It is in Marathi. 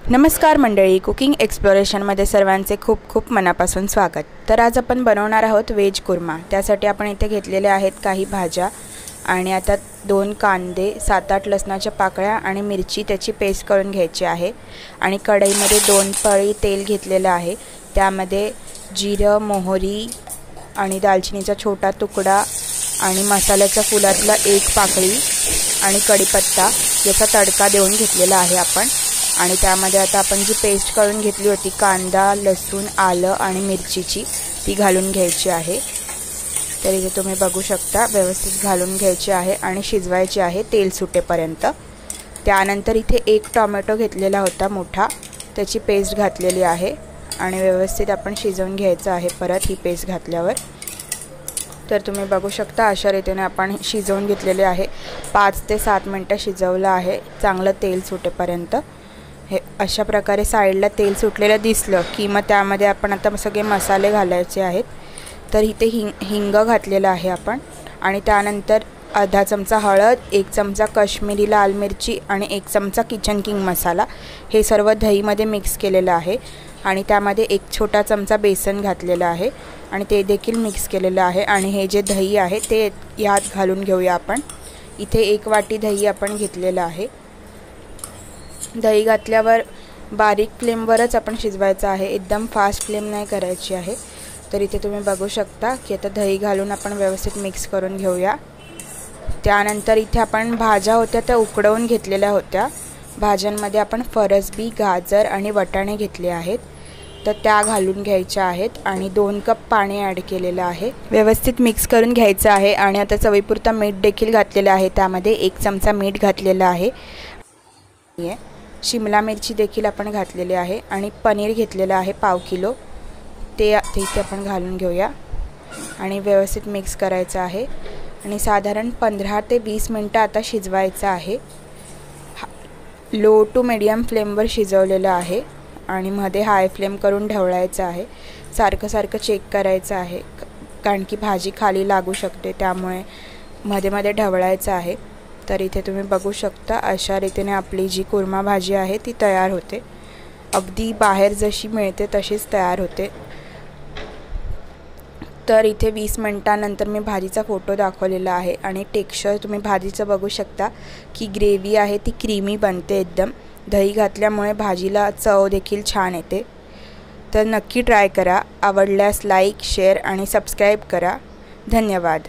नमस्कार मंडळी, कुकिंग एक्सप्लोरेशनमध्ये सर्वांचे खूप खूप मनापासून स्वागत। तर आज आपण बनवणार आहोत व्हेज कुर्मा। त्यासाठी आपण इथे घेतलेले आहेत काही भाज्या आणि आता 2 कांदे, 7-8 लसणाच्या पाकळ्या आणि मिरची त्याची पेस्ट करून घ्यायची आहे। आणि कढईमध्ये 2 पळी तेल घेतलेले आहे। त्यामध्ये जिरं, मोहरी आणि दालचिनीचा छोटा तुकडा आणि मसाल्याच्या फुलातला 1 पाकळी आणि कढीपत्ता याचा तडका देऊन घेतलेला आहे आपण। आणि त्यामध्ये आता आपण जी पेस्ट करून घेतली होती कांदा, लसूण, आलं आणि मिरचीची ती घालून घ्यायची आहे। तर इथे तुम्ही बघू शकता व्यवस्थित घालून घ्यायची आहे आणि शिजवायची आहे तेल सुटेपर्यंत। त्यानंतर इथे 1 टोमॅटो घेतलेला होता मोठा, त्याची पेस्ट घातलेली आहे आणि व्यवस्थित आपण शिजवून घ्यायचं आहे परत ही पेस्ट घातल्यावर। तर तुम्ही बघू शकता अशा रीतीने आपण शिजवून घेतलेले आहे। 5 ते 7 मिनिटं शिजवलं आहे चांगलं तेल सुटेपर्यंत। हे अशा प्रकारे साइडला तेल सुटलेलं दिसलं की मग त्यामध्ये आपण आता सगळे मसाले घालायचे आहेत। तर इथे हिंग घातलेला आहे आपण आणि त्यानंतर अर्धा चमचा हळद, 1 चमचा काश्मीरी लाल मिरची आणि 1 चमचा किचन किंग मसाला हे सर्व दहीमध्ये मिक्स केलेलं आहे। आणि त्यामध्ये 1 छोटा चमचा बेसन घातलेला आहे आणि ते देखील मिक्स केलेलं आहे। आणि हे जे दही आहे ते यात घालून घेऊया आपण। इथे 1 वाटी दही आपण घेतलेलं आहे। दही घातल्यावर बारीक फ्लेमवरच आपण शिजवायचं आहे, एकदम फास्ट फ्लेम नाही करायची आहे। तर इथे तुम्ही बघू शकता की आता दही घालून आपण व्यवस्थित मिक्स करून घेऊया। त्यानंतर इथे आपण भाज्या होत्या त्या उकडवून घेतलेल्या होत्या। भाज्यांमध्ये आपण फरसबी, गाजर आणि वाटाणे घेतले आहेत, तर त्या घालून घ्यायच्या आहेत आणि 2 कप पाणी ॲड केलेलं आहे। व्यवस्थित मिक्स करून घ्यायचं आहे आणि आता चवीपुरता मीठ देखील घातलेलं आहे। त्यामध्ये 1 चमचा मीठ घातलेलं आहे। शिमला मिरची देखील आपण घातलेली आहे आणि पनीर घेतलेलं आहे पाव किलो, ते इथे आपण घालून घेऊया आणि व्यवस्थित मिक्स करायचं आहे। आणि साधारण 15 ते 20 मिनिटं आता शिजवायचं आहे। लो टू मीडियम फ्लेमवर शिजवलेलं आहे आणि मध्ये हाय फ्लेम करून ढवळायचं आहे। सारखं चेक करायचं आहे कारण की भाजी खाली लागू शकते, त्यामुळे मध्ये मध्ये ढवळायचं आहे। तर इथे तुम्ही बघू शकता अशा रीतीने आपली जी कुर्मा भाजी आहे ती तयार होते, अगदी बाहेर जशी मिळते तशीच तयार होते। तर इथे 20 मिनिटांनंतर मी भाजीचा फोटो दाखवलेला आहे आणि टेक्स्चर तुम्ही भाजीचं बघू शकता की ग्रेव्ही आहे ती क्रीमी बनते एकदम। दही घातल्यामुळे भाजीला चव देखील छान येते। तर नक्की ट्राय करा। आवडल्यास लाईक, शेअर आणि सबस्क्राईब करा। धन्यवाद।